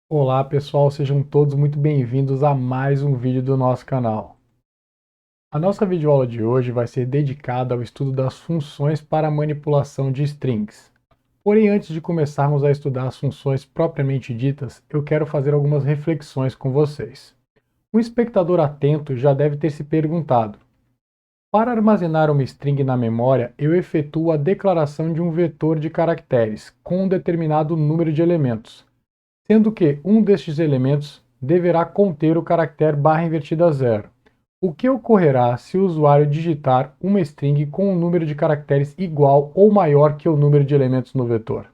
Olá pessoal, sejam todos muito bem-vindos a mais um vídeo do nosso canal. A nossa videoaula de hoje vai ser dedicada ao estudo das funções para manipulação de strings. Porém, antes de começarmos a estudar as funções propriamente ditas, eu quero fazer algumas reflexões com vocês. Um espectador atento já deve ter se perguntado: para armazenar uma string na memória, eu efetuo a declaração de um vetor de caracteres com um determinado número de elementos, sendo que um destes elementos deverá conter o caractere /0. O que ocorrerá se o usuário digitar uma string com um número de caracteres igual ou maior que o número de elementos no vetor?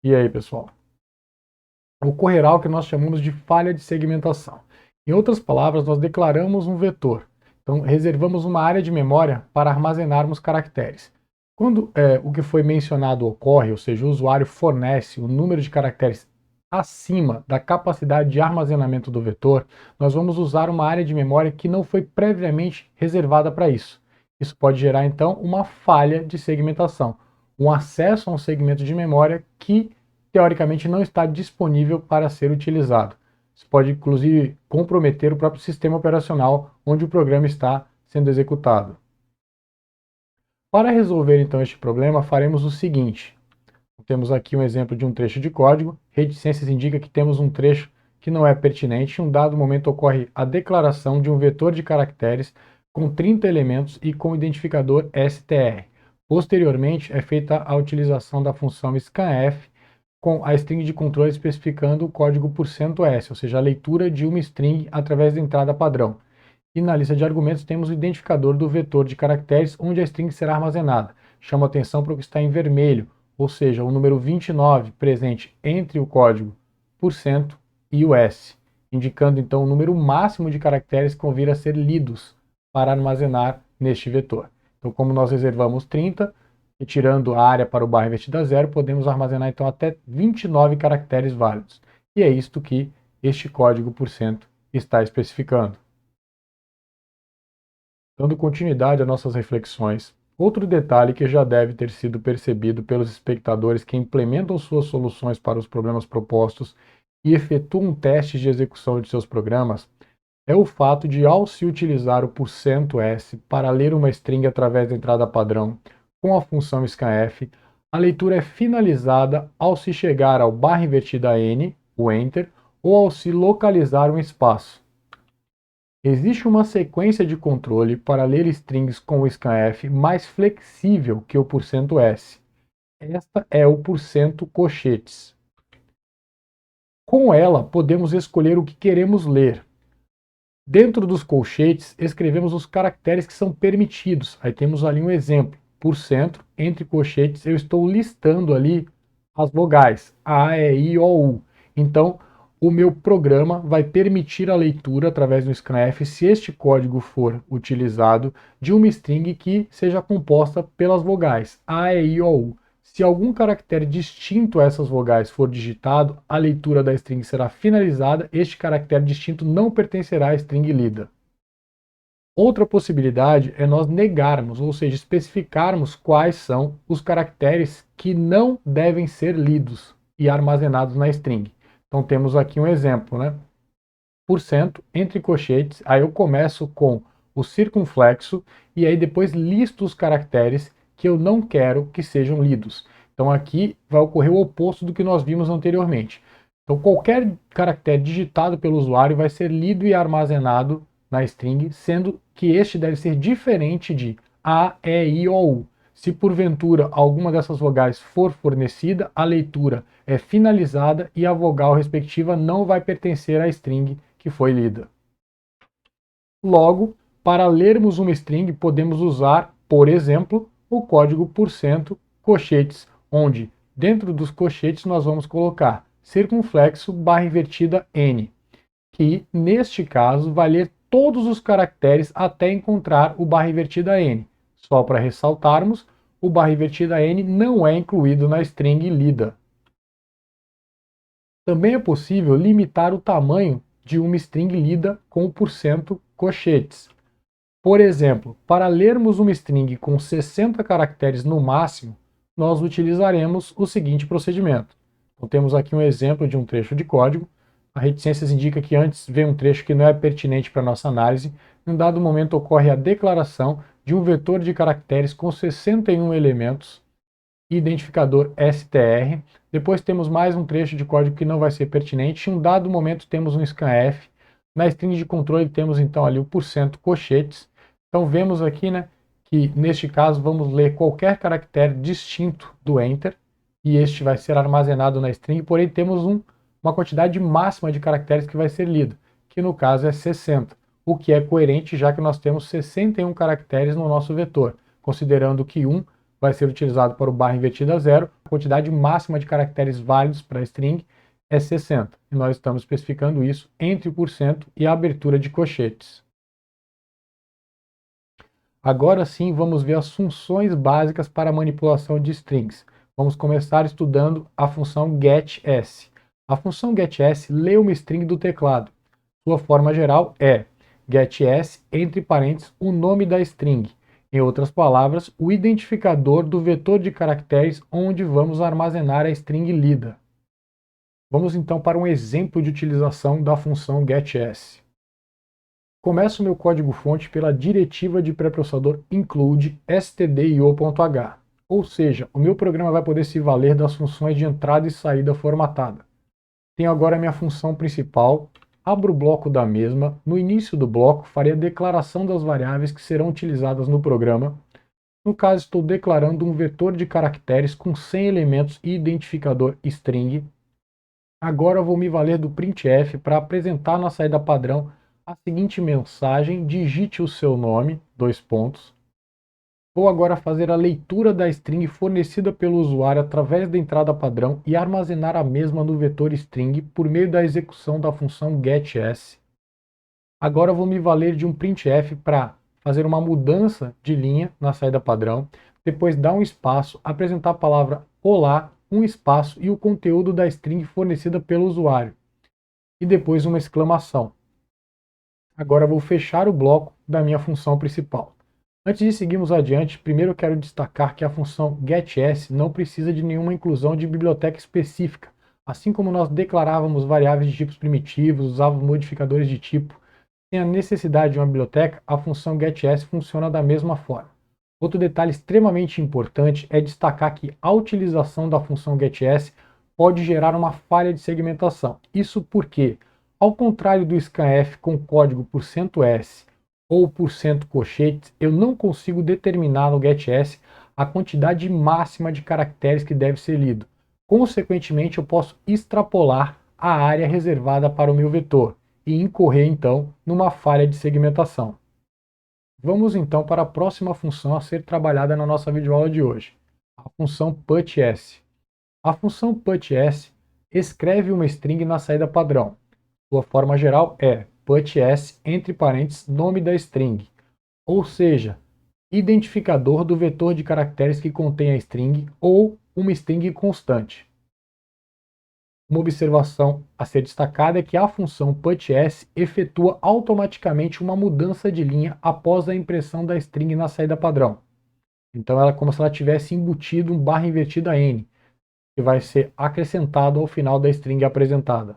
E aí, pessoal? Ocorrerá o que nós chamamos de falha de segmentação. Em outras palavras, nós declaramos um vetor. Então, reservamos uma área de memória para armazenarmos caracteres. Quando o que foi mencionado ocorre, ou seja, o usuário fornece o número de caracteres acima da capacidade de armazenamento do vetor, nós vamos usar uma área de memória que não foi previamente reservada para isso. Isso pode gerar, então, uma falha de segmentação, um acesso a um segmento de memória que teoricamente não está disponível para ser utilizado. Isso pode, inclusive, comprometer o próprio sistema operacional onde o programa está sendo executado. Para resolver então este problema, faremos o seguinte. Temos aqui um exemplo de um trecho de código. Reticências indica que temos um trecho que não é pertinente. Em um dado momento ocorre a declaração de um vetor de caracteres com 30 elementos e com identificador str. Posteriormente, é feita a utilização da função scanf com a string de controle especificando o código %s, ou seja, a leitura de uma string através da entrada padrão. E na lista de argumentos temos o identificador do vetor de caracteres onde a string será armazenada. Chama atenção para o que está em vermelho, ou seja, o número 29 presente entre o código % e o s, indicando então o número máximo de caracteres que vão vir a ser lidos para armazenar neste vetor. Então, como nós reservamos 30, retirando a área para o barra invertida zero, podemos armazenar então até 29 caracteres válidos. E é isto que este código % está especificando. Dando continuidade às nossas reflexões, outro detalhe que já deve ter sido percebido pelos espectadores que implementam suas soluções para os problemas propostos e efetuam testes de execução de seus programas é o fato de, ao se utilizar o %s para ler uma string através da entrada padrão com a função scanf, a leitura é finalizada ao se chegar ao barra invertida n, o enter, ou ao se localizar um espaço. Existe uma sequência de controle para ler strings com o scanf mais flexível que o %s. Esta é o %colchetes. Com ela, podemos escolher o que queremos ler. Dentro dos colchetes, escrevemos os caracteres que são permitidos. Aí temos ali um exemplo. Entre colchetes, eu estou listando ali as vogais A, E, I, O, U. Então, o meu programa vai permitir a leitura através do scanf, se este código for utilizado, de uma string que seja composta pelas vogais A, E, I, O, U. Se algum caractere distinto a essas vogais for digitado, a leitura da string será finalizada, este caractere distinto não pertencerá à string lida. Outra possibilidade é nós negarmos, ou seja, especificarmos quais são os caracteres que não devem ser lidos e armazenados na string. Então temos aqui um exemplo, né? Entre colchetes, aí eu começo com o circunflexo e aí depois listo os caracteres que eu não quero que sejam lidos. Então aqui vai ocorrer o oposto do que nós vimos anteriormente. Então qualquer caractere digitado pelo usuário vai ser lido e armazenado na string, sendo que este deve ser diferente de A, E, I, O, U. Se porventura alguma dessas vogais for fornecida, a leitura é finalizada e a vogal respectiva não vai pertencer à string que foi lida. Logo, para lermos uma string, podemos usar, por exemplo, o código %colchetes, onde dentro dos colchetes nós vamos colocar circunflexo barra invertida n, que neste caso vai ler todos os caracteres até encontrar o barra invertida n. Só para ressaltarmos, o barra invertida n não é incluído na string lida. Também é possível limitar o tamanho de uma string lida com o %colchetes. Por exemplo, para lermos uma string com 60 caracteres no máximo, nós utilizaremos o seguinte procedimento. Então, temos aqui um exemplo de um trecho de código. A reticências indica que antes vem um trecho que não é pertinente para nossa análise. Em um dado momento ocorre a declaração de um vetor de caracteres com 61 elementos, identificador str. Depois temos mais um trecho de código que não vai ser pertinente. Em um dado momento temos um scanf. Na string de controle temos então ali o % cochetes. Então vemos aqui, né, que neste caso vamos ler qualquer caractere distinto do enter e este vai ser armazenado na string, porém temos uma quantidade máxima de caracteres que vai ser lido, que no caso é 60, o que é coerente já que nós temos 61 caracteres no nosso vetor, considerando que 1 vai ser utilizado para o barra invertida a 0, a quantidade máxima de caracteres válidos para a string é 60, e nós estamos especificando isso entre o % e a abertura de cochetes. Agora sim, vamos ver as funções básicas para a manipulação de strings. Vamos começar estudando a função getS. A função getS lê uma string do teclado. Sua forma geral é getS, entre parênteses, o nome da string. Em outras palavras, o identificador do vetor de caracteres onde vamos armazenar a string lida. Vamos então para um exemplo de utilização da função getS. Começo meu código-fonte pela diretiva de pré-processador include stdio.h, ou seja, o meu programa vai poder se valer das funções de entrada e saída formatada. Tenho agora a minha função principal, abro o bloco da mesma, no início do bloco farei a declaração das variáveis que serão utilizadas no programa. No caso, estou declarando um vetor de caracteres com 100 elementos e identificador string. Agora vou me valer do printf para apresentar na saída padrão a seguinte mensagem: digite o seu nome, : Vou agora fazer a leitura da string fornecida pelo usuário através da entrada padrão e armazenar a mesma no vetor string por meio da execução da função getS. Agora vou me valer de um printf para fazer uma mudança de linha na saída padrão, depois dar um espaço, apresentar a palavra olá, um espaço e o conteúdo da string fornecida pelo usuário, e depois uma exclamação. Agora vou fechar o bloco da minha função principal. Antes de seguirmos adiante, primeiro eu quero destacar que a função getS não precisa de nenhuma inclusão de biblioteca específica. Assim como nós declarávamos variáveis de tipos primitivos, usávamos modificadores de tipo, sem a necessidade de uma biblioteca, a função getS funciona da mesma forma. Outro detalhe extremamente importante é destacar que a utilização da função getS pode gerar uma falha de segmentação. Isso porque, ao contrário do scanf com código %s ou %cochetes, eu não consigo determinar no getS a quantidade máxima de caracteres que deve ser lido. Consequentemente, eu posso extrapolar a área reservada para o meu vetor e incorrer então numa falha de segmentação. Vamos então para a próxima função a ser trabalhada na nossa videoaula de hoje, a função putS. A função putS escreve uma string na saída padrão. Sua forma geral é putS, entre parênteses, nome da string, ou seja, identificador do vetor de caracteres que contém a string ou uma string constante. Uma observação a ser destacada é que a função putS efetua automaticamente uma mudança de linha após a impressão da string na saída padrão. Então ela é como se ela tivesse embutido um barra invertida n, que vai ser acrescentado ao final da string apresentada.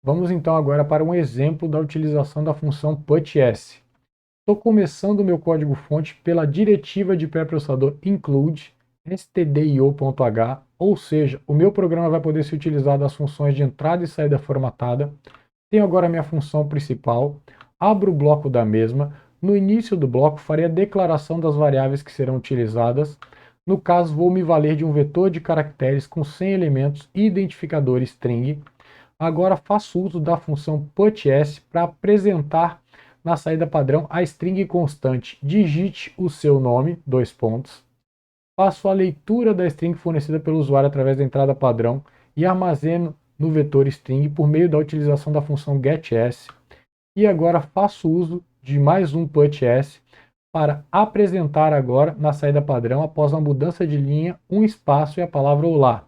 Vamos então agora para um exemplo da utilização da função putS. Estou começando o meu código-fonte pela diretiva de pré-processador include stdio.h, ou seja, o meu programa vai poder ser utilizado as funções de entrada e saída formatada. Tenho agora a minha função principal, abro o bloco da mesma, no início do bloco farei a declaração das variáveis que serão utilizadas. No caso, vou me valer de um vetor de caracteres com 100 elementos e identificador string. Agora faço uso da função putS para apresentar na saída padrão a string constante digite o seu nome, : Faço a leitura da string fornecida pelo usuário através da entrada padrão e armazeno no vetor string por meio da utilização da função getS. E agora faço uso de mais um putS para apresentar agora na saída padrão, após a mudança de linha, um espaço e a palavra olá.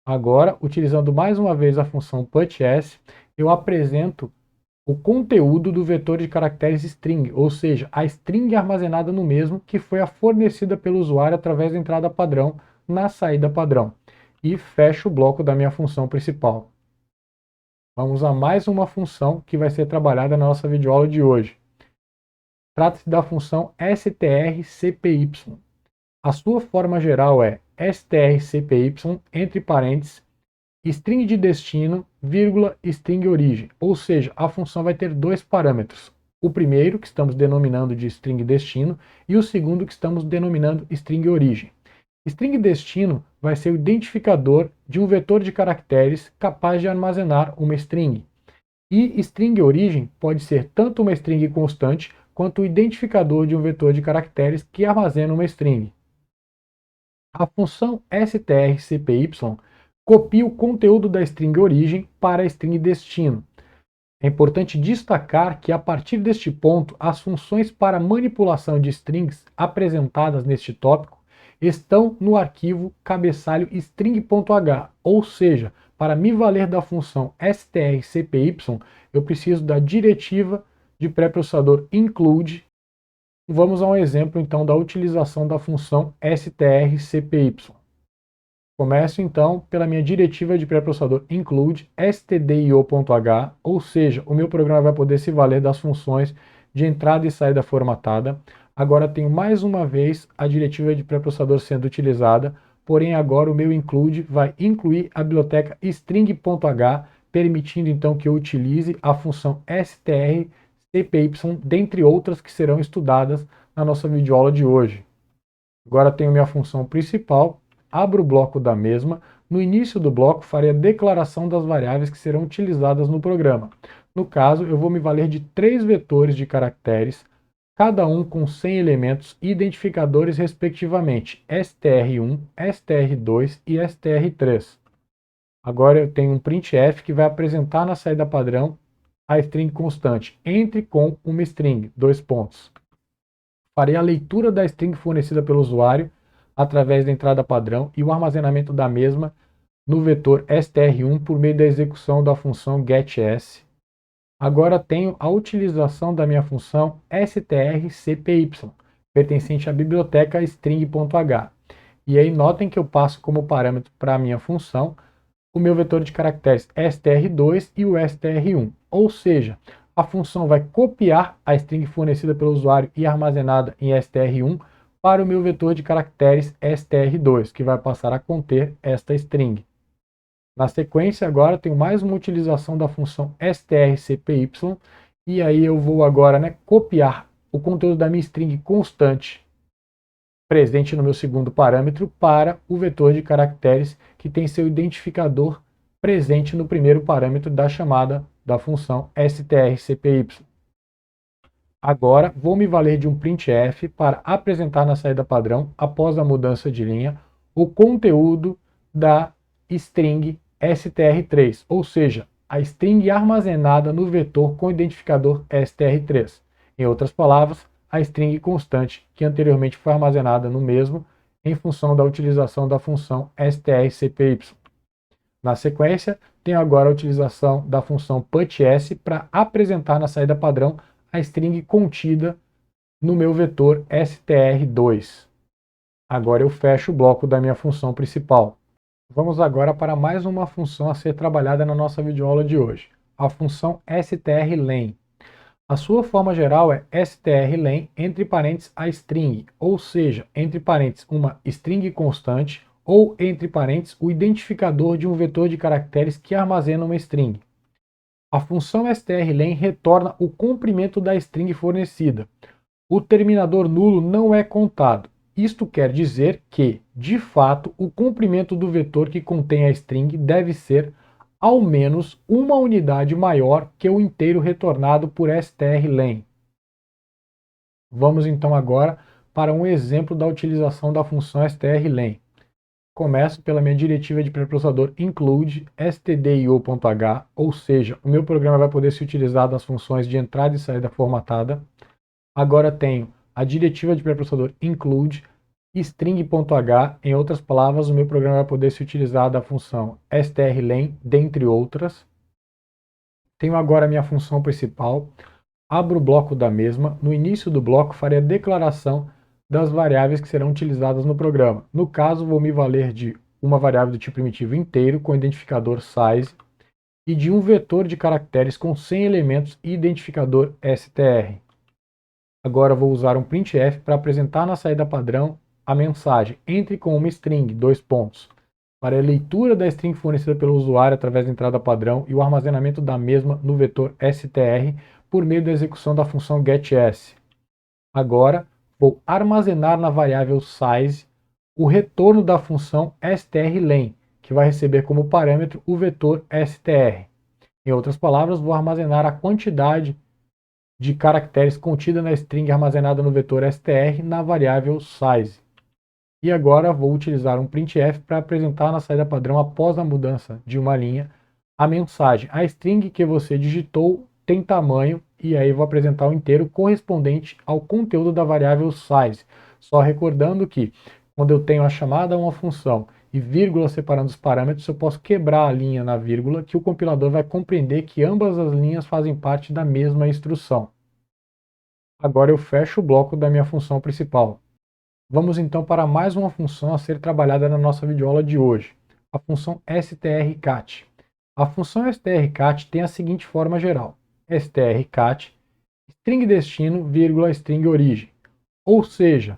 Agora, utilizando mais uma vez a função putS, eu apresento o conteúdo do vetor de caracteres string, ou seja, a string armazenada no mesmo, que foi a fornecida pelo usuário através da entrada padrão na saída padrão. E fecho o bloco da minha função principal. Vamos a mais uma função que vai ser trabalhada na nossa videoaula de hoje. Trata-se da função strcpy. A sua forma geral é strcpy, entre parênteses, string de destino, vírgula, string origem. Ou seja, a função vai ter dois parâmetros. O primeiro, que estamos denominando de string destino, e o segundo, que estamos denominando string origem. String destino vai ser o identificador de um vetor de caracteres capaz de armazenar uma string. E string origem pode ser tanto uma string constante quanto o identificador de um vetor de caracteres que armazena uma string. A função strcpy copia o conteúdo da string origem para a string destino. É importante destacar que, a partir deste ponto, as funções para manipulação de strings apresentadas neste tópico estão no arquivo cabeçalho string.h, ou seja, para me valer da função strcpy, eu preciso da diretiva de pré-processador include. Vamos a um exemplo, então, da utilização da função strcpy. Começo então pela minha diretiva de pré-processador include stdio.h, ou seja, o meu programa vai poder se valer das funções de entrada e saída formatada. Agora tenho mais uma vez a diretiva de pré-processador sendo utilizada, porém agora o meu include vai incluir a biblioteca string.h, permitindo então que eu utilize a função strcpy, dentre outras que serão estudadas na nossa videoaula de hoje. Agora tenho minha função principal, abro o bloco da mesma. No início do bloco, farei a declaração das variáveis que serão utilizadas no programa. No caso, eu vou me valer de 3 vetores de caracteres, cada um com 100 elementos e identificadores respectivamente, str1, str2 e str3. Agora eu tenho um printf que vai apresentar na saída padrão a string constante, entre com uma string, dois pontos. Farei a leitura da string fornecida pelo usuário através da entrada padrão e o armazenamento da mesma no vetor str1 por meio da execução da função getS. Agora tenho a utilização da minha função strcpy, pertencente à biblioteca string.h. E aí notem que eu passo como parâmetro para a minha função o meu vetor de caracteres str2 e o str1, ou seja, a função vai copiar a string fornecida pelo usuário e armazenada em str1 para o meu vetor de caracteres str2, que vai passar a conter esta string. Na sequência, agora, tenho mais uma utilização da função strcpy, e aí eu vou agora copiar o conteúdo da minha string constante presente no meu segundo parâmetro para o vetor de caracteres que tem seu identificador presente no primeiro parâmetro da chamada da função strcpy. Agora, vou me valer de um printf para apresentar na saída padrão, após a mudança de linha, o conteúdo da string str3, ou seja, a string armazenada no vetor com identificador str3. Em outras palavras, a string constante que anteriormente foi armazenada no mesmo em função da utilização da função strcpy. Na sequência, tenho agora a utilização da função putS para apresentar na saída padrão a string contida no meu vetor str2. Agora eu fecho o bloco da minha função principal. Vamos agora para mais uma função a ser trabalhada na nossa videoaula de hoje, a função strlen. A sua forma geral é strlen entre parênteses a string, ou seja, entre parênteses uma string constante ou entre parênteses o identificador de um vetor de caracteres que armazena uma string. A função strlen retorna o comprimento da string fornecida. O terminador nulo não é contado. Isto quer dizer que, de fato, o comprimento do vetor que contém a string deve ser ao menos uma unidade maior que o inteiro retornado por strlen. Vamos então agora para um exemplo da utilização da função strlen. Começo pela minha diretiva de pré-processador include stdio.h, ou seja, o meu programa vai poder se utilizar das funções de entrada e saída formatada. Agora tenho a diretiva de pré-processador include string.h, em outras palavras, o meu programa vai poder se utilizar da função strlen, dentre outras. Tenho agora a minha função principal, abro o bloco da mesma, no início do bloco farei a declaração das variáveis que serão utilizadas no programa. No caso, vou me valer de uma variável do tipo primitivo inteiro com identificador size. e de um vetor de caracteres com 100 elementos e identificador str. Agora vou usar um printf para apresentar na saída padrão a mensagem entre com uma string, para a leitura da string fornecida pelo usuário através da entrada padrão e o armazenamento da mesma no vetor str por meio da execução da função getS. Agora vou armazenar na variável size o retorno da função strlen, que vai receber como parâmetro o vetor str. Em outras palavras, vou armazenar a quantidade de caracteres contida na string armazenada no vetor str na variável size. E agora vou utilizar um printf para apresentar na saída padrão, após a mudança de uma linha, a mensagem: a string que você digitou tem tamanho, e aí vou apresentar o inteiro correspondente ao conteúdo da variável size. Só recordando que, quando eu tenho a chamada a uma função e vírgula separando os parâmetros, eu posso quebrar a linha na vírgula, que o compilador vai compreender que ambas as linhas fazem parte da mesma instrução. Agora eu fecho o bloco da minha função principal. Vamos então para mais uma função a ser trabalhada na nossa videoaula de hoje, a função strcat. A função strcat tem a seguinte forma geral: strcat string destino, string origem. Ou seja,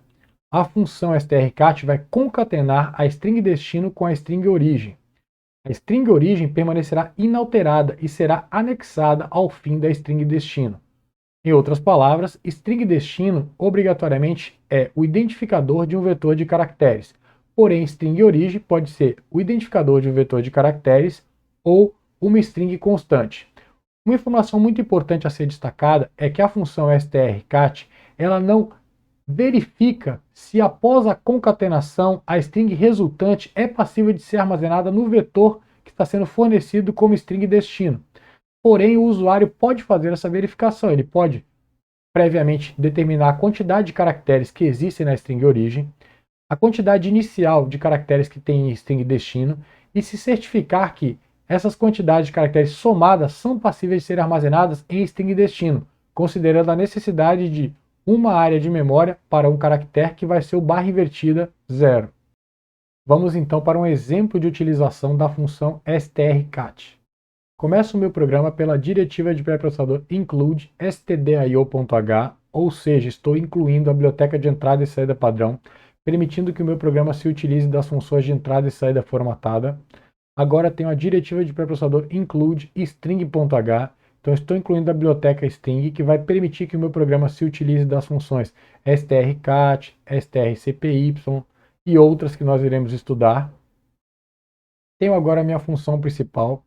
a função strcat vai concatenar a string destino com a string origem. A string origem permanecerá inalterada e será anexada ao fim da string destino. Em outras palavras, string destino obrigatoriamente é o identificador de um vetor de caracteres, porém string origem pode ser o identificador de um vetor de caracteres ou uma string constante. Uma informação muito importante a ser destacada é que a função strcat ela não verifica se após a concatenação a string resultante é passível de ser armazenada no vetor que está sendo fornecido como string destino. Porém, o usuário pode fazer essa verificação, ele pode previamente determinar a quantidade de caracteres que existem na string origem, a quantidade inicial de caracteres que tem em string destino e se certificar que essas quantidades de caracteres somadas são passíveis de ser armazenadas em string destino, considerando a necessidade de uma área de memória para um caractere que vai ser o barra invertida 0. Vamos então para um exemplo de utilização da função strcat. Começo o meu programa pela diretiva de pré-processador include stdio.h, ou seja, estou incluindo a biblioteca de entrada e saída padrão, permitindo que o meu programa se utilize das funções de entrada e saída formatada. Agora tenho a diretiva de pré-processador include string.h, então estou incluindo a biblioteca string, que vai permitir que o meu programa se utilize das funções strcat, strcpy e outras que nós iremos estudar. Tenho agora a minha função principal.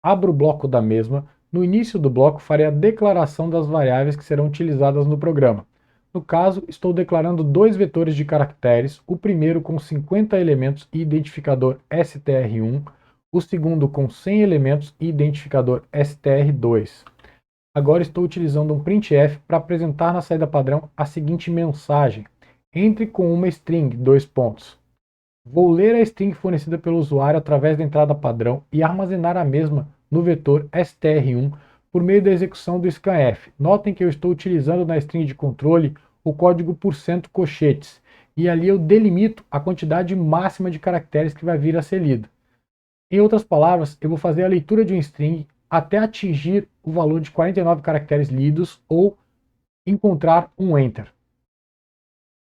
Abro o bloco da mesma. No início do bloco, farei a declaração das variáveis que serão utilizadas no programa. No caso, estou declarando dois vetores de caracteres, o primeiro com 50 elementos e identificador str1, o segundo com 100 elementos e identificador str2. Agora estou utilizando um printf para apresentar na saída padrão a seguinte mensagem: entre com uma string, Vou ler a string fornecida pelo usuário através da entrada padrão e armazenar a mesma no vetor str1 por meio da execução do scanf. Notem que eu estou utilizando na string de controle o código %colchetes, e ali eu delimito a quantidade máxima de caracteres que vai vir a ser lida. Em outras palavras, eu vou fazer a leitura de um string até atingir o valor de 49 caracteres lidos ou encontrar um enter.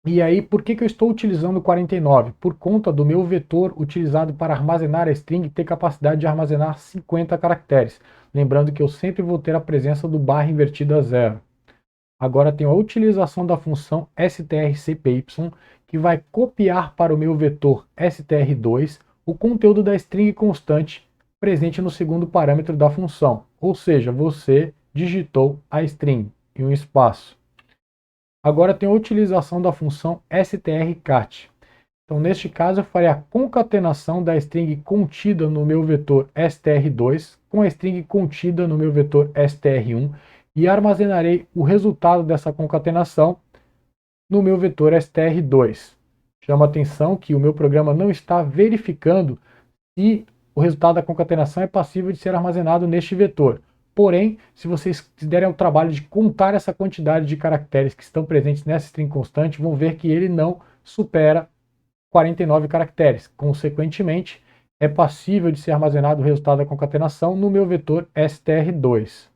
E aí, por que eu estou utilizando 49? Por conta do meu vetor utilizado para armazenar a string ter capacidade de armazenar 50 caracteres. Lembrando que eu sempre vou ter a presença do barra invertida 0. Agora tenho a utilização da função strcpy, que vai copiar para o meu vetor str2 o conteúdo da string constante presente no segundo parâmetro da função. Ou seja, você digitou a string em um espaço. Agora tem a utilização da função strcat. Então, neste caso, eu farei a concatenação da string contida no meu vetor str2 com a string contida no meu vetor str1 e armazenarei o resultado dessa concatenação no meu vetor str2. Chama a atenção que o meu programa não está verificando se o resultado da concatenação é passível de ser armazenado neste vetor. Porém, se vocês derem ao trabalho de contar essa quantidade de caracteres que estão presentes nessa string constante, vão ver que ele não supera 49 caracteres. Consequentemente, é passível de ser armazenado o resultado da concatenação no meu vetor str2.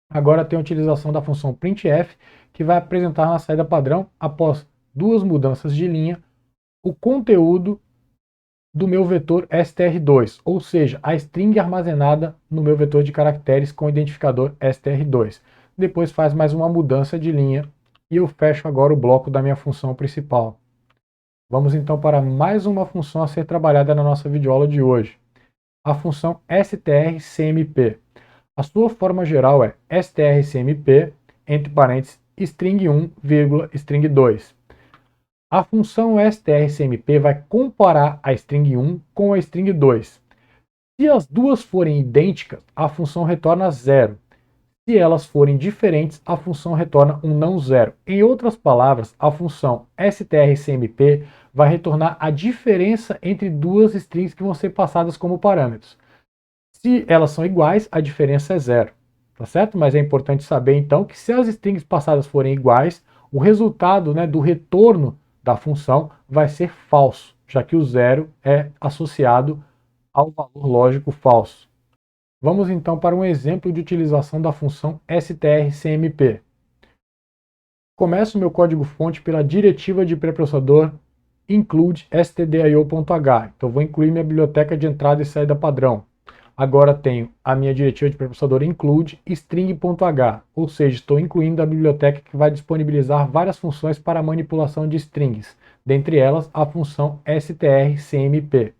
Agora tem a utilização da função printf, que vai apresentar na saída padrão, após duas mudanças de linha, o conteúdo do meu vetor str2, ou seja, a string armazenada no meu vetor de caracteres com o identificador str2. Depois faz mais uma mudança de linha e eu fecho agora o bloco da minha função principal. Vamos então para mais uma função a ser trabalhada na nossa videoaula de hoje, a função strcmp. A sua forma geral é strcmp, entre parênteses, string1, string2. A função strcmp vai comparar a string1 com a string2. Se as duas forem idênticas, a função retorna 0. Se elas forem diferentes, a função retorna um não zero. Em outras palavras, a função strcmp vai retornar a diferença entre duas strings que vão ser passadas como parâmetros. Se elas são iguais, a diferença é zero, tá certo? Mas é importante saber então que se as strings passadas forem iguais, o resultado, do retorno da função vai ser falso, já que o zero é associado ao valor lógico falso. Vamos então para um exemplo de utilização da função strcmp. Começo meu código-fonte pela diretiva de pré-processador include stdio.h. Então vou incluir minha biblioteca de entrada e saída padrão. Agora tenho a minha diretiva de pré-processador include string.h, ou seja, estou incluindo a biblioteca que vai disponibilizar várias funções para manipulação de strings, dentre elas a função strcmp.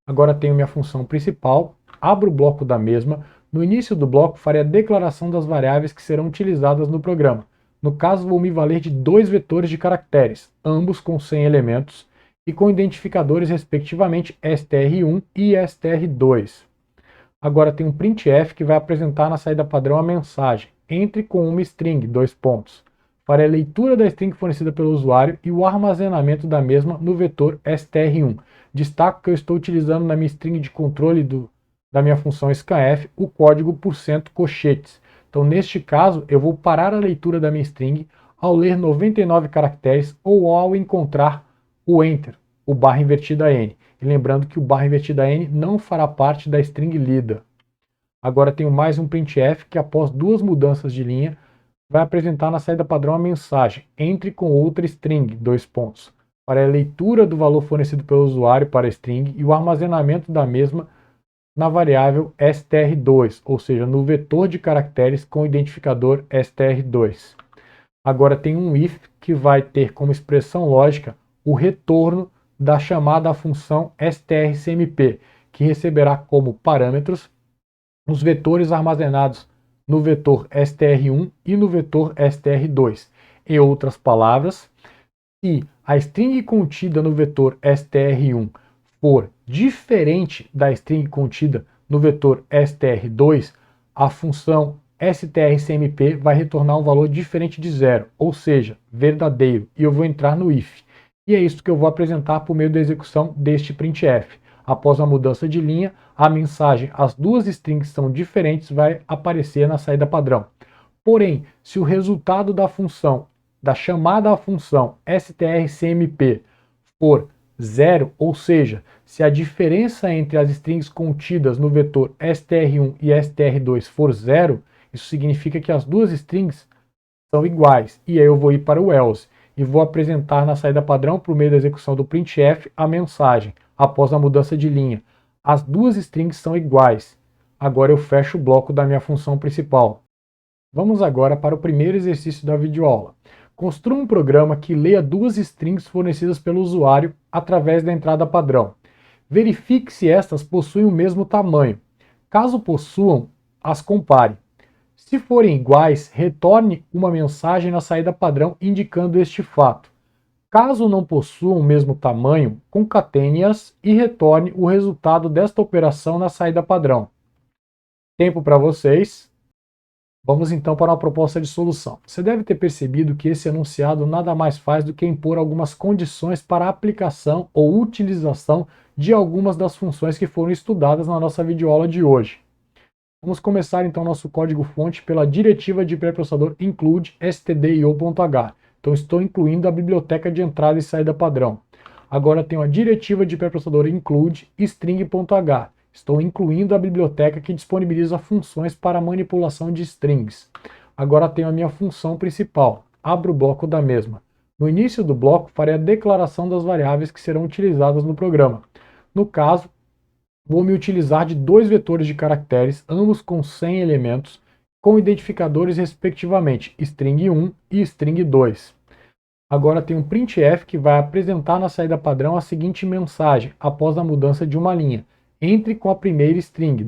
Agora tenho minha função principal, abro o bloco da mesma. No início do bloco farei a declaração das variáveis que serão utilizadas no programa. No caso, vou me valer de dois vetores de caracteres, ambos com 100 elementos, e com identificadores respectivamente str1 e str2. Agora tem um printf que vai apresentar na saída padrão a mensagem, entre com uma string, : farei a leitura da string fornecida pelo usuário e o armazenamento da mesma no vetor str1. Destaco que eu estou utilizando na minha string de controle da minha função scanf o código %colchetes. Então, neste caso, eu vou parar a leitura da minha string ao ler 99 caracteres ou ao encontrar o enter, o barra invertida n. E lembrando que o barra invertida n não fará parte da string lida. Agora tenho mais um printf que, após duas mudanças de linha, vai apresentar na saída padrão a mensagem entre com outra string, : para a leitura do valor fornecido pelo usuário para a string e o armazenamento da mesma na variável str2, ou seja, no vetor de caracteres com o identificador str2. Agora tem um if que vai ter como expressão lógica o retorno da chamada à função strcmp, que receberá como parâmetros os vetores armazenados no vetor str1 e no vetor str2. Em outras palavras, se a string contida no vetor str1 for diferente da string contida no vetor str2, a função strcmp vai retornar um valor diferente de zero, ou seja, verdadeiro, e eu vou entrar no if. E é isso que eu vou apresentar por meio da execução deste printf. Após a mudança de linha, a mensagem as duas strings são diferentes vai aparecer na saída padrão. Porém, se o resultado da chamada à função strcmp for zero, ou seja, se a diferença entre as strings contidas no vetor str1 e str2 for zero, isso significa que as duas strings são iguais. E aí eu vou ir para o else e vou apresentar na saída padrão, por meio da execução do printf, a mensagem, após a mudança de linha. As duas strings são iguais. Agora eu fecho o bloco da minha função principal. Vamos agora para o primeiro exercício da videoaula. Construa um programa que leia duas strings fornecidas pelo usuário através da entrada padrão. Verifique se estas possuem o mesmo tamanho. Caso possuam, as compare. Se forem iguais, retorne uma mensagem na saída padrão indicando este fato. Caso não possuam o mesmo tamanho, concatene-as e retorne o resultado desta operação na saída padrão. Tempo para vocês. Vamos então para uma proposta de solução. Você deve ter percebido que esse enunciado nada mais faz do que impor algumas condições para a aplicação ou utilização de algumas das funções que foram estudadas na nossa videoaula de hoje. Vamos começar então nosso código-fonte pela diretiva de pré-processador include stdio.h. Então estou incluindo a biblioteca de entrada e saída padrão. Agora tenho a diretiva de pré-processador include string.h. Estou incluindo a biblioteca que disponibiliza funções para manipulação de strings. Agora tenho a minha função principal. Abro o bloco da mesma. No início do bloco, farei a declaração das variáveis que serão utilizadas no programa. No caso, vou me utilizar de dois vetores de caracteres, ambos com 100 elementos, com identificadores respectivamente string 1 e string 2. Agora tem um printf que vai apresentar na saída padrão a seguinte mensagem, após a mudança de uma linha. Entre com a primeira string, :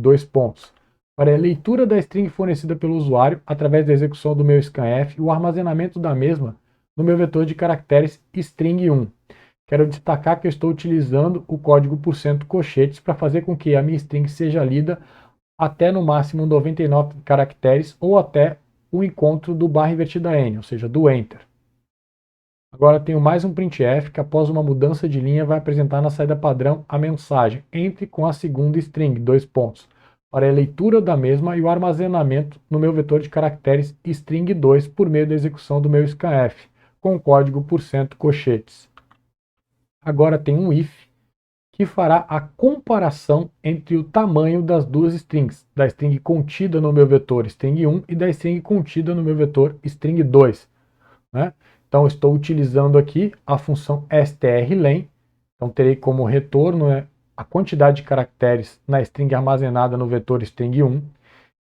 para a leitura da string fornecida pelo usuário, através da execução do meu scanf e o armazenamento da mesma no meu vetor de caracteres string 1. Quero destacar que eu estou utilizando o código %colchetes para fazer com que a minha string seja lida até no máximo 99 caracteres ou até o encontro do /n, ou seja, do enter. Agora tenho mais um printf que após uma mudança de linha vai apresentar na saída padrão a mensagem entre com a segunda string, : para a leitura da mesma e o armazenamento no meu vetor de caracteres string 2 por meio da execução do meu scanf, com o código %colchetes. Agora tem um if que fará a comparação entre o tamanho das duas strings, da string contida no meu vetor string 1 e da string contida no meu vetor string 2. Né? Então, estou utilizando aqui a função strlen, então terei como retorno, né, a quantidade de caracteres na string armazenada no vetor string 1,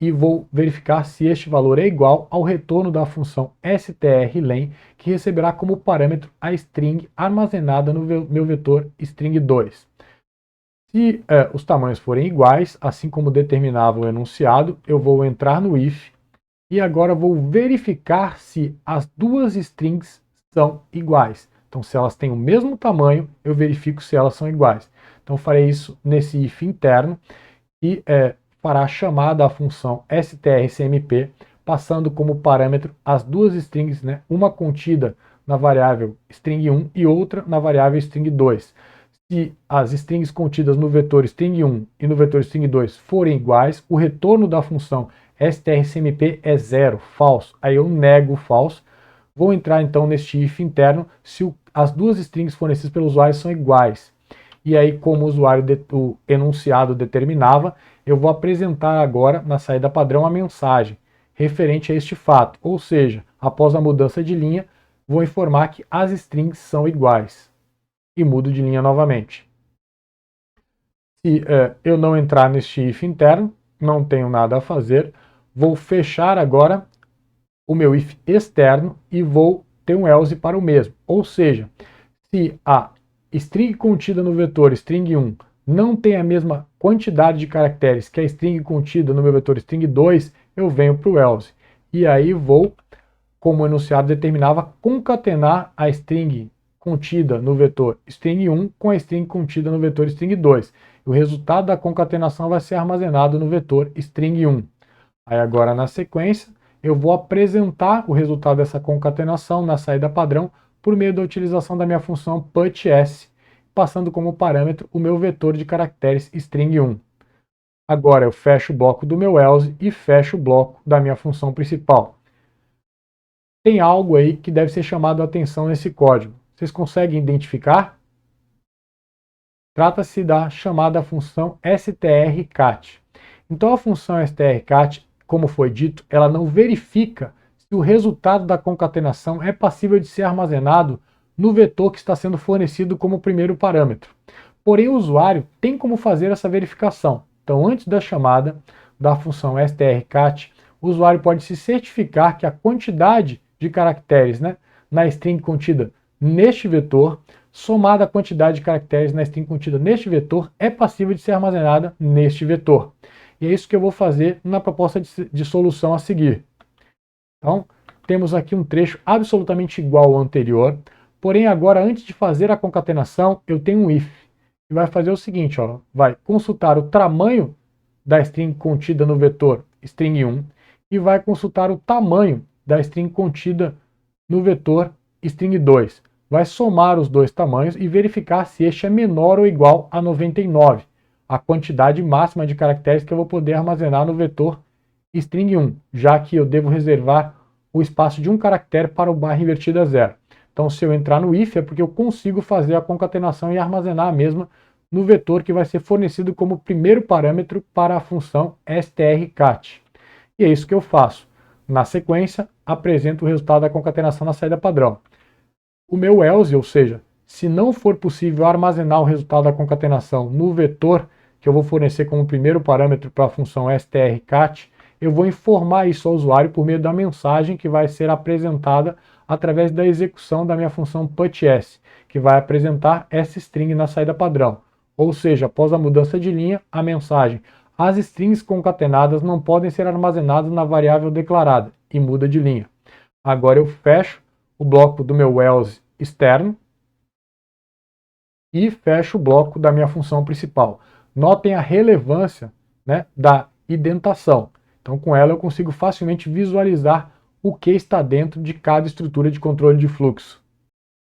e vou verificar se este valor é igual ao retorno da função strlen, que receberá como parâmetro a string armazenada no meu vetor string 2. Se os tamanhos forem iguais, assim como determinava o enunciado, eu vou entrar no if e agora vou verificar se as duas strings são iguais. Então, se elas têm o mesmo tamanho, eu verifico se elas são iguais. Então, farei isso nesse if interno e fará a chamada à função strcmp, passando como parâmetro as duas strings, né, uma contida na variável string 1 e outra na variável string 2. Se as strings contidas no vetor string 1 e no vetor string 2 forem iguais, o retorno da função strcmp é 0, falso. Aí eu nego o falso. Vou entrar então neste if interno se as duas strings fornecidas pelo usuário são iguais. E aí, como o usuário o enunciado determinava, eu vou apresentar agora na saída padrão a mensagem referente a este fato. Ou seja, após a mudança de linha, vou informar que as strings são iguais. E mudo de linha novamente. Se eu não entrar neste if interno, não tenho nada a fazer. Vou fechar agora o meu if externo e vou ter um else para o mesmo. Ou seja, se a string contida no vetor string 1 não tem a mesma quantidade de caracteres que a string contida no meu vetor string 2, eu venho para o else. E aí vou, como o enunciado determinava, concatenar a string contida no vetor string 1 com a string contida no vetor string 2. E o resultado da concatenação vai ser armazenado no vetor string 1. Aí agora, na sequência, eu vou apresentar o resultado dessa concatenação na saída padrão por meio da utilização da minha função putS, passando como parâmetro o meu vetor de caracteres string 1. Agora eu fecho o bloco do meu else e fecho o bloco da minha função principal. Tem algo aí que deve ser chamado a atenção nesse código. Vocês conseguem identificar? Trata-se da chamada função strcat. Então a função strcat, como foi dito, ela não verifica se o resultado da concatenação é passível de ser armazenado no vetor que está sendo fornecido como primeiro parâmetro. Porém, o usuário tem como fazer essa verificação. Então, antes da chamada da função strcat, o usuário pode se certificar que a quantidade de caracteres, né, na string contida neste vetor, somada à quantidade de caracteres na string contida neste vetor, é passível de ser armazenada neste vetor. E é isso que eu vou fazer na proposta de solução a seguir. Então, temos aqui um trecho absolutamente igual ao anterior, porém agora, antes de fazer a concatenação, eu tenho um if, que vai fazer o seguinte, ó, vai consultar o tamanho da string contida no vetor string 1 e vai consultar o tamanho da string contida no vetor string 2. Vai somar os dois tamanhos e verificar se este é menor ou igual a 99, a quantidade máxima de caracteres que eu vou poder armazenar no vetor string 1, já que eu devo reservar o espaço de um caractere para o /0. Então, se eu entrar no if, é porque eu consigo fazer a concatenação e armazenar a mesma no vetor que vai ser fornecido como primeiro parâmetro para a função strcat. E é isso que eu faço. Na sequência, apresento o resultado da concatenação na saída padrão. O meu else, ou seja, se não for possível armazenar o resultado da concatenação no vetor que eu vou fornecer como primeiro parâmetro para a função strcat, eu vou informar isso ao usuário por meio da mensagem que vai ser apresentada através da execução da minha função putS, que vai apresentar essa string na saída padrão. Ou seja, após a mudança de linha, a mensagem as strings concatenadas não podem ser armazenadas na variável declarada e muda de linha. Agora eu fecho o bloco do meu else externo e fecho o bloco da minha função principal. Notem a relevância, né, da indentação. Então, com ela eu consigo facilmente visualizar o que está dentro de cada estrutura de controle de fluxo.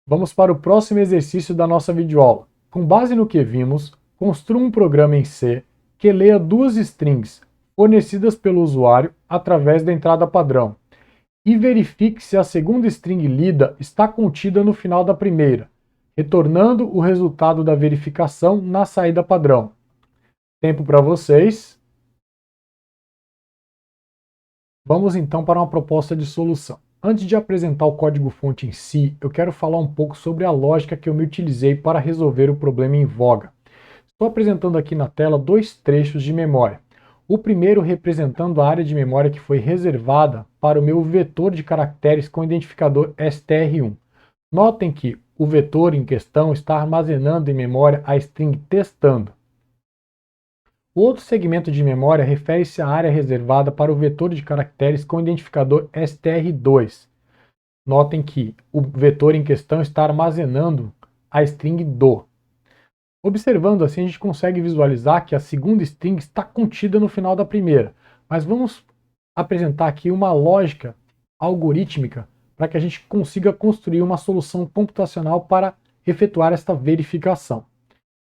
Vamos para o próximo exercício da nossa videoaula. Com base no que vimos, construa um programa em C que leia duas strings fornecidas pelo usuário através da entrada padrão e verifique se a segunda string lida está contida no final da primeira, retornando o resultado da verificação na saída padrão. Tempo para vocês. Vamos então para uma proposta de solução. Antes de apresentar o código-fonte em si, eu quero falar um pouco sobre a lógica que eu me utilizei para resolver o problema em voga. Estou apresentando aqui na tela dois trechos de memória. O primeiro representando a área de memória que foi reservada para o meu vetor de caracteres com identificador str1. Notem que o vetor em questão está armazenando em memória a string testando. O outro segmento de memória refere-se à área reservada para o vetor de caracteres com identificador str2. Notem que o vetor em questão está armazenando a string do. Observando assim, a gente consegue visualizar que a segunda string está contida no final da primeira. Mas vamos apresentar aqui uma lógica algorítmica para que a gente consiga construir uma solução computacional para efetuar esta verificação.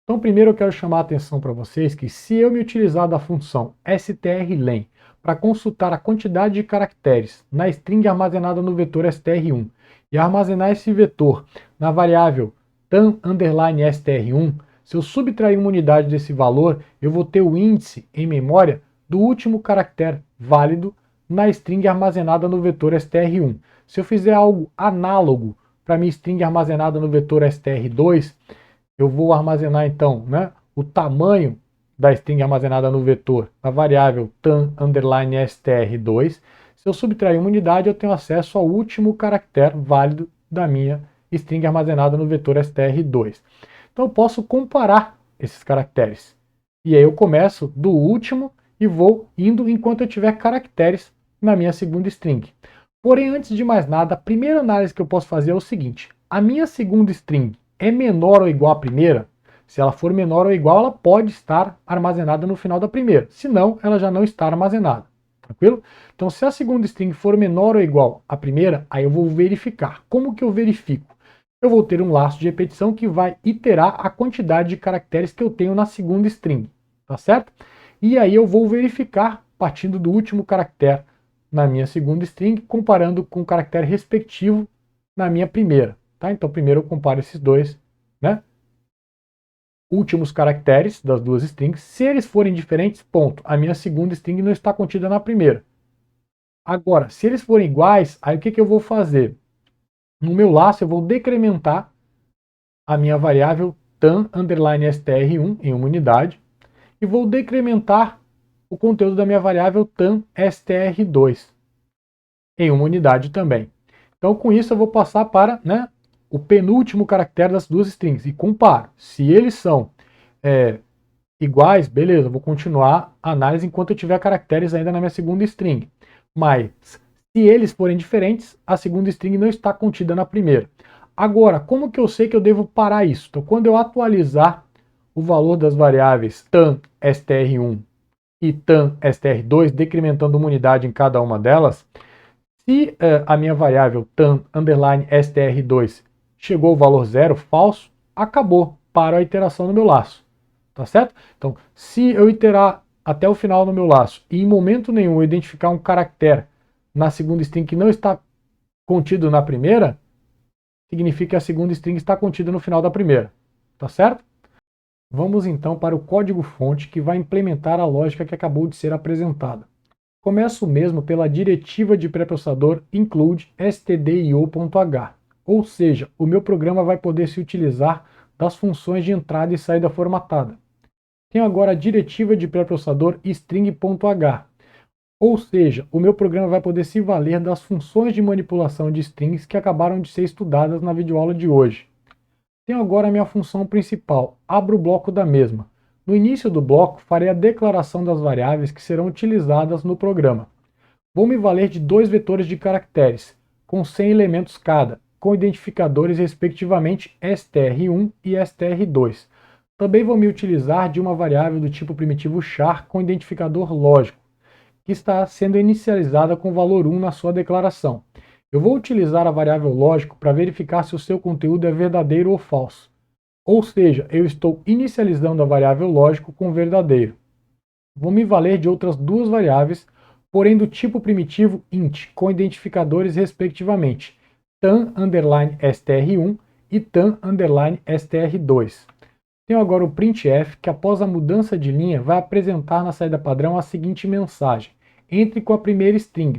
Então, primeiro eu quero chamar a atenção para vocês que se eu me utilizar da função strlen para consultar a quantidade de caracteres na string armazenada no vetor str1 e armazenar esse vetor na variável tan_str1, se eu subtrair uma unidade desse valor, eu vou ter o índice em memória do último caractere válido na string armazenada no vetor str1. Se eu fizer algo análogo para minha string armazenada no vetor str2, eu vou armazenar então, né, o tamanho da string armazenada no vetor, a variável tan_str2. Se eu subtrair uma unidade, eu tenho acesso ao último caractere válido da minha string armazenada no vetor str2. Então eu posso comparar esses caracteres. E aí eu começo do último e vou indo enquanto eu tiver caracteres na minha segunda string. Porém, antes de mais nada, a primeira análise que eu posso fazer é o seguinte: a minha segunda string é menor ou igual à primeira? Se ela for menor ou igual, ela pode estar armazenada no final da primeira. Se não, ela já não está armazenada. Tranquilo? Então, se a segunda string for menor ou igual à primeira, aí eu vou verificar. Como que eu verifico? Eu vou ter um laço de repetição que vai iterar a quantidade de caracteres que eu tenho na segunda string. Tá certo? E aí eu vou verificar partindo do último caractere na minha segunda string, comparando com o caractere respectivo na minha primeira. Tá? Então, primeiro eu comparo esses dois, né, últimos caracteres das duas strings. Se eles forem diferentes, ponto. A minha segunda string não está contida na primeira. Agora, se eles forem iguais, aí o que eu vou fazer? No meu laço, eu vou decrementar a minha variável tan_str1 em uma unidade e vou decrementar o conteúdo da minha variável tan_str2 em uma unidade também. Então, com isso, eu vou passar para, né, o penúltimo caractere das duas strings e comparo. Se eles são iguais, beleza, eu vou continuar a análise enquanto eu tiver caracteres ainda na minha segunda string. Mas, se eles forem diferentes, a segunda string não está contida na primeira. Agora, como que eu sei que eu devo parar isso? Então, quando eu atualizar o valor das variáveis tan_str1 e tan_str2, decrementando uma unidade em cada uma delas, se a minha variável tan_str2 chegou ao valor zero, falso, acabou, para a iteração no meu laço. Tá certo? Então, se eu iterar até o final no meu laço e em momento nenhum eu identificar um caractere na segunda string que não está contido na primeira, significa que a segunda string está contida no final da primeira, tá certo? Vamos então para o código-fonte que vai implementar a lógica que acabou de ser apresentada. Começo mesmo pela diretiva de pré-processador include stdio.h, ou seja, o meu programa vai poder se utilizar das funções de entrada e saída formatada. Tenho agora a diretiva de pré-processador string.h, ou seja, o meu programa vai poder se valer das funções de manipulação de strings que acabaram de ser estudadas na videoaula de hoje. Tenho agora a minha função principal, abro o bloco da mesma. No início do bloco, farei a declaração das variáveis que serão utilizadas no programa. Vou me valer de dois vetores de caracteres, com 100 elementos cada, com identificadores respectivamente str1 e str2. Também vou me utilizar de uma variável do tipo primitivo char com identificador lógico, que está sendo inicializada com o valor 1 na sua declaração. Eu vou utilizar a variável lógico para verificar se o seu conteúdo é verdadeiro ou falso. Ou seja, eu estou inicializando a variável lógico com verdadeiro. Vou me valer de outras duas variáveis, porém do tipo primitivo int, com identificadores respectivamente tan_str1 e tan_str2. Tenho agora o printf, que após a mudança de linha vai apresentar na saída padrão a seguinte mensagem: entre com a primeira string, :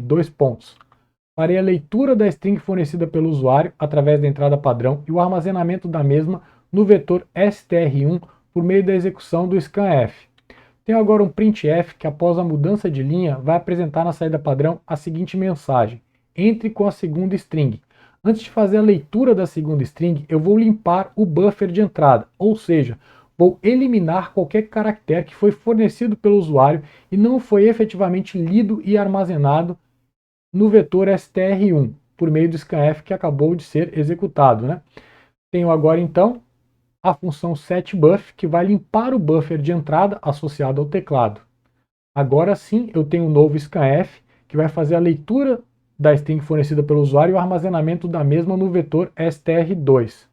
Farei a leitura da string fornecida pelo usuário através da entrada padrão e o armazenamento da mesma no vetor str1 por meio da execução do scanf. Tenho agora um printf que após a mudança de linha vai apresentar na saída padrão a seguinte mensagem: entre com a segunda string. Antes de fazer a leitura da segunda string, eu vou limpar o buffer de entrada, ou seja, vou eliminar qualquer caractere que foi fornecido pelo usuário e não foi efetivamente lido e armazenado no vetor str1, por meio do scanf que acabou de ser executado, né? Tenho agora então a função setBuff, que vai limpar o buffer de entrada associado ao teclado. Agora sim, eu tenho um novo scanf, que vai fazer a leitura da string fornecida pelo usuário e o armazenamento da mesma no vetor str2.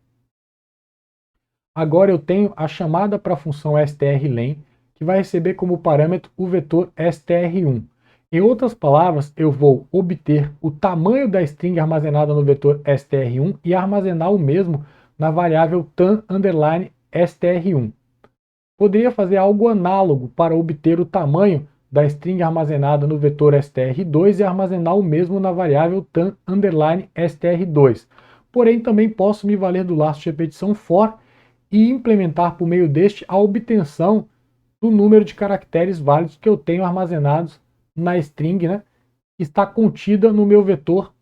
Agora eu tenho a chamada para a função strlen, que vai receber como parâmetro o vetor str1. Em outras palavras, eu vou obter o tamanho da string armazenada no vetor str1 e armazenar o mesmo na variável tan_str1. Poderia fazer algo análogo para obter o tamanho da string armazenada no vetor str2 e armazenar o mesmo na variável tan_str2. Porém, também posso me valer do laço de repetição for e implementar por meio deste a obtenção do número de caracteres válidos que eu tenho armazenados na string, né, que está contida no meu vetor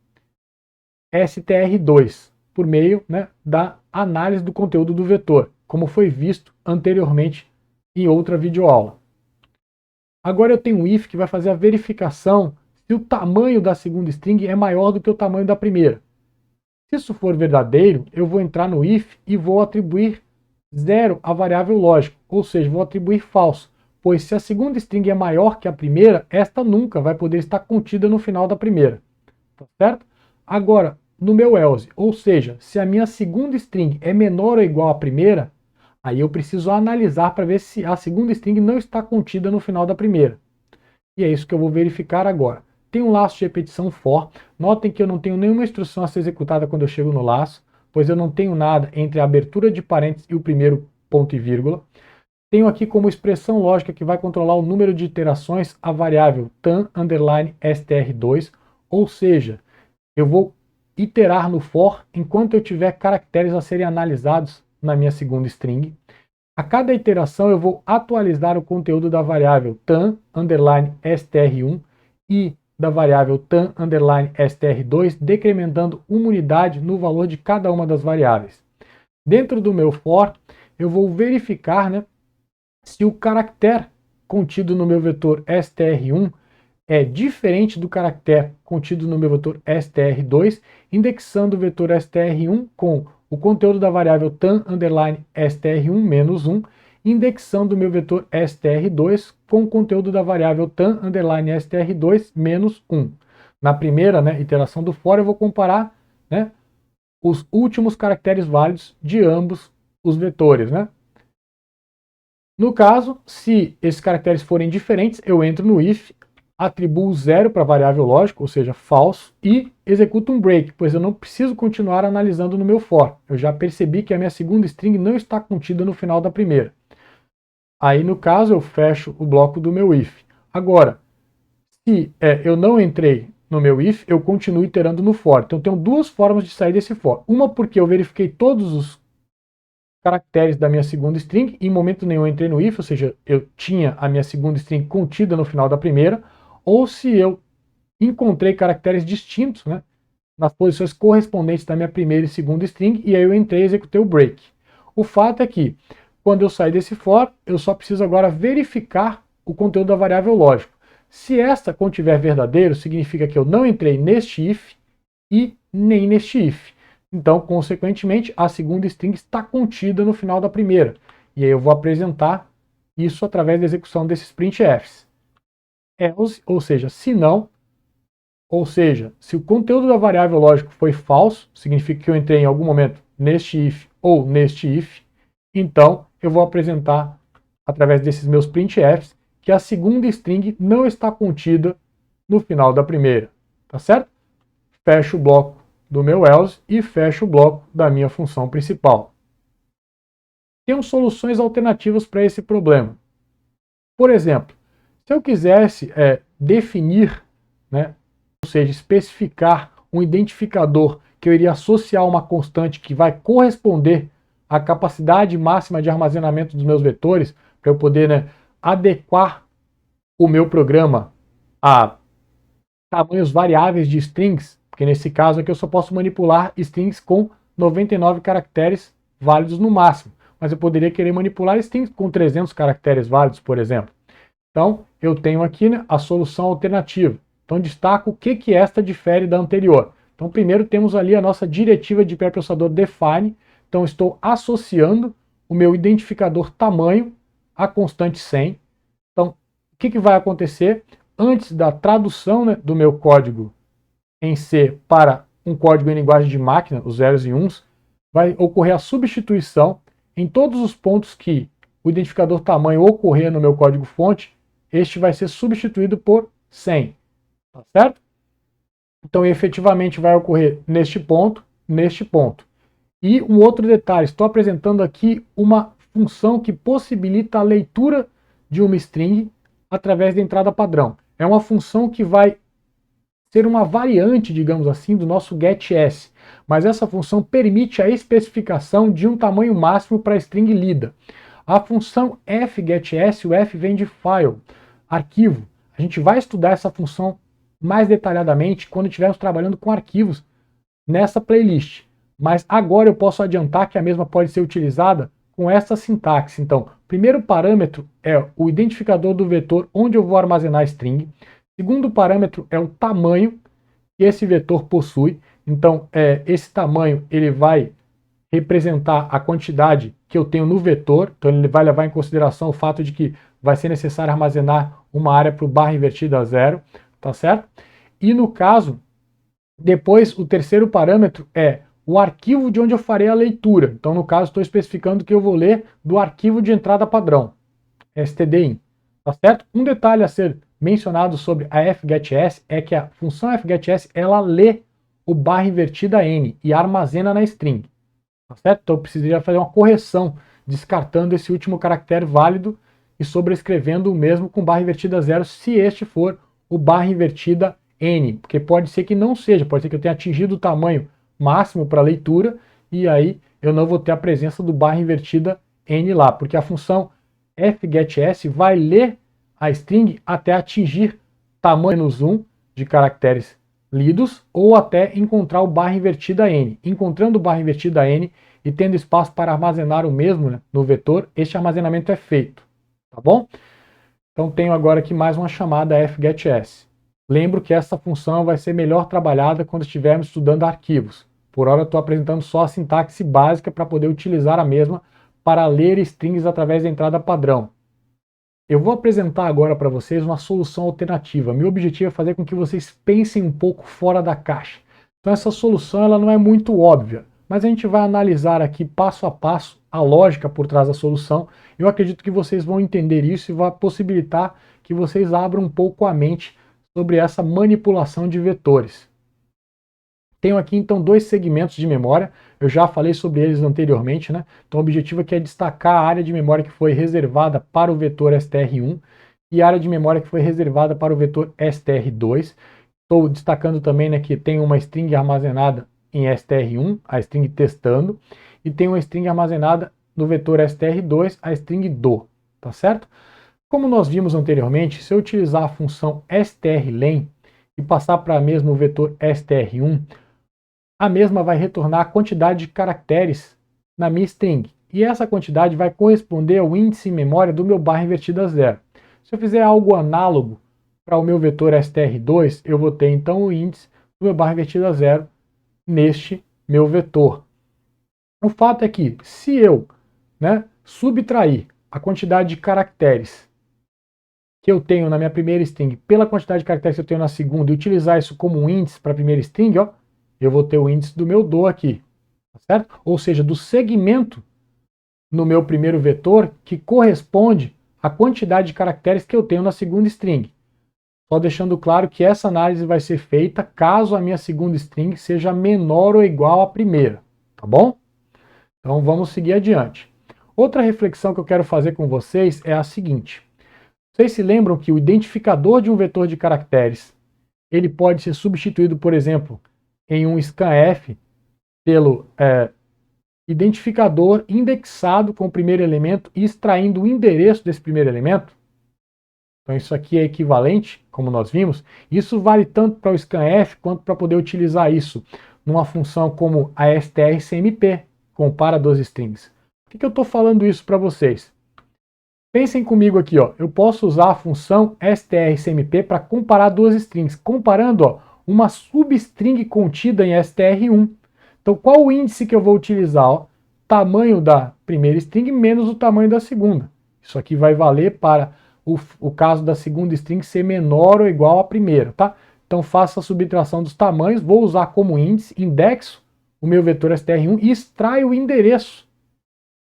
str2, por meio, né, da análise do conteúdo do vetor, como foi visto anteriormente em outra videoaula. Agora eu tenho um if que vai fazer a verificação se o tamanho da segunda string é maior do que o tamanho da primeira. Se isso for verdadeiro, eu vou entrar no if e vou atribuir 0 à variável lógico, ou seja, vou atribuir falso, pois se a segunda string é maior que a primeira, esta nunca vai poder estar contida no final da primeira, tá certo? Agora, no meu else, ou seja, se a minha segunda string é menor ou igual à primeira, aí eu preciso analisar para ver se a segunda string não está contida no final da primeira. E é isso que eu vou verificar agora. Tem um laço de repetição for. Notem que eu não tenho nenhuma instrução a ser executada quando eu chego no laço, pois eu não tenho nada entre a abertura de parênteses e o primeiro ponto e vírgula. Tenho aqui como expressão lógica que vai controlar o número de iterações a variável tan_str2, ou seja, eu vou iterar no for enquanto eu tiver caracteres a serem analisados na minha segunda string. A cada iteração eu vou atualizar o conteúdo da variável tan_str1 e da variável tan_str2, decrementando uma unidade no valor de cada uma das variáveis. Dentro do meu for, eu vou verificar, né, se o caractere contido no meu vetor str1 é diferente do caractere contido no meu vetor str2, indexando o vetor str1 com o conteúdo da variável tan_str1 menos 1, indexando o meu vetor str2 com o conteúdo da variável tan_str2 menos 1. Na primeira, né, iteração do for, eu vou comparar, né, os últimos caracteres válidos de ambos os vetores, né? No caso, se esses caracteres forem diferentes, eu entro no if, atribuo 0 para a variável lógica, ou seja, falso, e executo um break, pois eu não preciso continuar analisando no meu for. Eu já percebi que a minha segunda string não está contida no final da primeira. Aí, no caso, eu fecho o bloco do meu if. Agora, se eu não entrei no meu if, eu continuo iterando no for. Então, eu tenho duas formas de sair desse for. Uma porque eu verifiquei todos os caracteres da minha segunda string, em momento nenhum eu entrei no if, ou seja, eu tinha a minha segunda string contida no final da primeira, ou se eu encontrei caracteres distintos, né, nas posições correspondentes da minha primeira e segunda string, e aí eu entrei e executei o break. O fato é que, quando eu sair desse for, eu só preciso agora verificar o conteúdo da variável lógica. Se esta contiver verdadeiro, significa que eu não entrei neste if e nem neste if. Então, consequentemente, a segunda string está contida no final da primeira. E aí eu vou apresentar isso através da execução desses printfs. Else, ou seja, se não, ou seja, se o conteúdo da variável lógica foi falso, significa que eu entrei em algum momento neste if ou neste if, então eu vou apresentar através desses meus printfs que a segunda string não está contida no final da primeira, tá certo? Fecho o bloco do meu else e fecho o bloco da minha função principal. Temos soluções alternativas para esse problema. Por exemplo, se eu quisesse definir, né, ou seja, especificar um identificador que eu iria associar a uma constante que vai corresponder à capacidade máxima de armazenamento dos meus vetores, para eu poder, né, adequar o meu programa a tamanhos variáveis de strings, porque nesse caso aqui eu só posso manipular strings com 99 caracteres válidos no máximo, mas eu poderia querer manipular strings com 300 caracteres válidos, por exemplo. Então, eu tenho aqui, né, a solução alternativa. Então, destaco o que esta difere da anterior. Então, primeiro temos ali a nossa diretiva de pré-processador define. Então, estou associando o meu identificador tamanho à constante 100. Então, o que vai acontecer? Antes da tradução, né, do meu código em C para um código em linguagem de máquina, os zeros e uns, vai ocorrer a substituição em todos os pontos que o identificador tamanho ocorrer no meu código-fonte, este vai ser substituído por 100, tá certo? Então, efetivamente, vai ocorrer neste ponto. E um outro detalhe, estou apresentando aqui uma função que possibilita a leitura de uma string através da entrada padrão. É uma função que vai ser uma variante, digamos assim, do nosso getS, mas essa função permite a especificação de um tamanho máximo para a string lida. A função fgetS, o f vem de file, arquivo. A gente vai estudar essa função mais detalhadamente quando estivermos trabalhando com arquivos nessa playlist. Mas agora eu posso adiantar que a mesma pode ser utilizada com essa sintaxe. Então, primeiro parâmetro é o identificador do vetor onde eu vou armazenar a string. Segundo parâmetro é o tamanho que esse vetor possui. Então, esse tamanho ele vai representar a quantidade que eu tenho no vetor. Então, ele vai levar em consideração o fato de que vai ser necessário armazenar uma área para o barra invertida a 0, tá certo? E no caso, depois o terceiro parâmetro é o arquivo de onde eu farei a leitura. Então, no caso, estou especificando que eu vou ler do arquivo de entrada padrão, stdin, tá certo? Um detalhe a ser mencionado sobre a fgetS é que a função fgetS ela lê o barra invertida n e armazena na string, tá certo? Então, eu precisaria fazer uma correção, descartando esse último caractere válido e sobrescrevendo o mesmo com barra invertida 0, se este for o barra invertida n, porque pode ser que não seja, pode ser que eu tenha atingido o tamanho máximo para leitura e aí eu não vou ter a presença do barra invertida n lá, porque a função fgetS vai ler a string até atingir tamanho -1 de caracteres lidos ou até encontrar o barra invertida n. Encontrando o barra invertida n e tendo espaço para armazenar o mesmo, né, no vetor, este armazenamento é feito, tá bom? Então tenho agora aqui mais uma chamada fgetS. Lembro que essa função vai ser melhor trabalhada quando estivermos estudando arquivos. Por hora estou apresentando só a sintaxe básica para poder utilizar a mesma para ler strings através da entrada padrão. Eu vou apresentar agora para vocês uma solução alternativa. Meu objetivo é fazer com que vocês pensem um pouco fora da caixa. Então essa solução ela não é muito óbvia, mas a gente vai analisar aqui passo a passo a lógica por trás da solução. Eu acredito que vocês vão entender isso e vai possibilitar que vocês abram um pouco a mente sobre essa manipulação de vetores. Tenho aqui então dois segmentos de memória, eu já falei sobre eles anteriormente, né? Então o objetivo aqui é destacar a área de memória que foi reservada para o vetor str1 e a área de memória que foi reservada para o vetor str2. Estou destacando também, né, que tem uma string armazenada em str1, a string testando, e tem uma string armazenada no vetor str2, a string do, tá certo? Como nós vimos anteriormente, se eu utilizar a função strlen e passar para a mesma o vetor str1, a mesma vai retornar a quantidade de caracteres na minha string, e essa quantidade vai corresponder ao índice em memória do meu barra invertida zero. Se eu fizer algo análogo para o meu vetor str2, eu vou ter então o índice do meu barra invertida zero neste meu vetor. O fato é que, se eu, né, subtrair a quantidade de caracteres que eu tenho na minha primeira string pela quantidade de caracteres que eu tenho na segunda e utilizar isso como um índice para a primeira string, ó, eu vou ter o índice do meu do aqui, tá certo? Ou seja, do segmento no meu primeiro vetor que corresponde à quantidade de caracteres que eu tenho na segunda string. Só deixando claro que essa análise vai ser feita caso a minha segunda string seja menor ou igual à primeira, tá bom? Então vamos seguir adiante. Outra reflexão que eu quero fazer com vocês é a seguinte. Vocês se lembram que o identificador de um vetor de caracteres ele pode ser substituído, por exemplo, em um scanf pelo identificador indexado com o primeiro elemento e extraindo o endereço desse primeiro elemento? Então isso aqui é equivalente, como nós vimos. Isso vale tanto para o scanf quanto para poder utilizar isso numa função como a strcmp, compara duas strings. Por que eu estou falando isso para vocês? Pensem comigo aqui, ó. Eu posso usar a função strcmp para comparar duas strings, comparando, ó, uma substring contida em str1. Então, qual o índice que eu vou utilizar? Ó? Tamanho da primeira string menos o tamanho da segunda. Isso aqui vai valer para o caso da segunda string ser menor ou igual à primeira, tá? Então, faça a subtração dos tamanhos, vou usar como índice, indexo o meu vetor str1 e extraio o endereço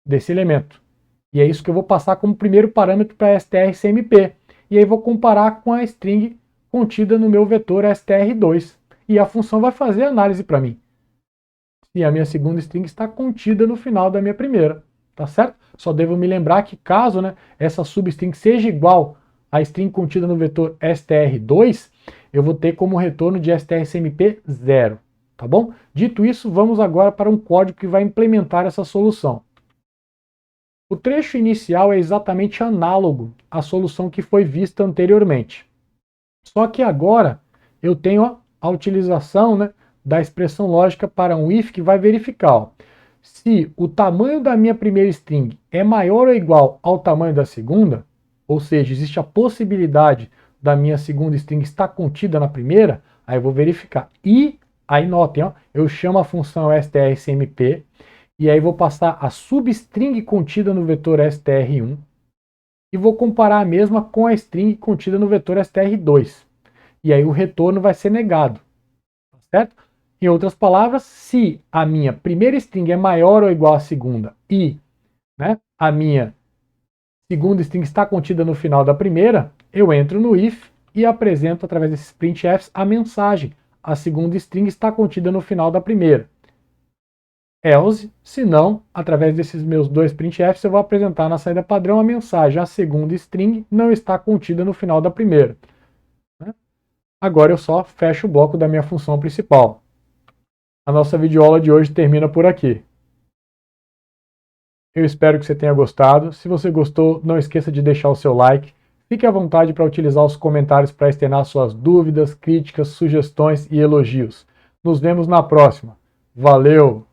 desse elemento. E é isso que eu vou passar como primeiro parâmetro para strcmp. E aí vou comparar com a string contida no meu vetor str2. E a função vai fazer a análise para mim. E a minha segunda string está contida no final da minha primeira. Tá certo? Só devo me lembrar que caso, né, essa substring seja igual à string contida no vetor str2, eu vou ter como retorno de strcmp 0. Tá bom? Dito isso, vamos agora para um código que vai implementar essa solução. O trecho inicial é exatamente análogo à solução que foi vista anteriormente. Só que agora eu tenho a utilização, né, da expressão lógica para um if que vai verificar, ó, se o tamanho da minha primeira string é maior ou igual ao tamanho da segunda, ou seja, existe a possibilidade da minha segunda string estar contida na primeira, aí eu vou verificar. E aí notem, ó, eu chamo a função strcmp, e aí vou passar a substring contida no vetor str1 e vou comparar a mesma com a string contida no vetor str2. E aí o retorno vai ser negado, certo? Em outras palavras, se a minha primeira string é maior ou igual à segunda e, né, a minha segunda string está contida no final da primeira, eu entro no if e apresento através desses printfs a mensagem. A segunda string está contida no final da primeira. Else, se não, através desses meus dois printfs, eu vou apresentar na saída padrão a mensagem: a segunda string não está contida no final da primeira. Agora eu só fecho o bloco da minha função principal. A nossa videoaula de hoje termina por aqui. Eu espero que você tenha gostado. Se você gostou, não esqueça de deixar o seu like. Fique à vontade para utilizar os comentários para externar suas dúvidas, críticas, sugestões e elogios. Nos vemos na próxima. Valeu!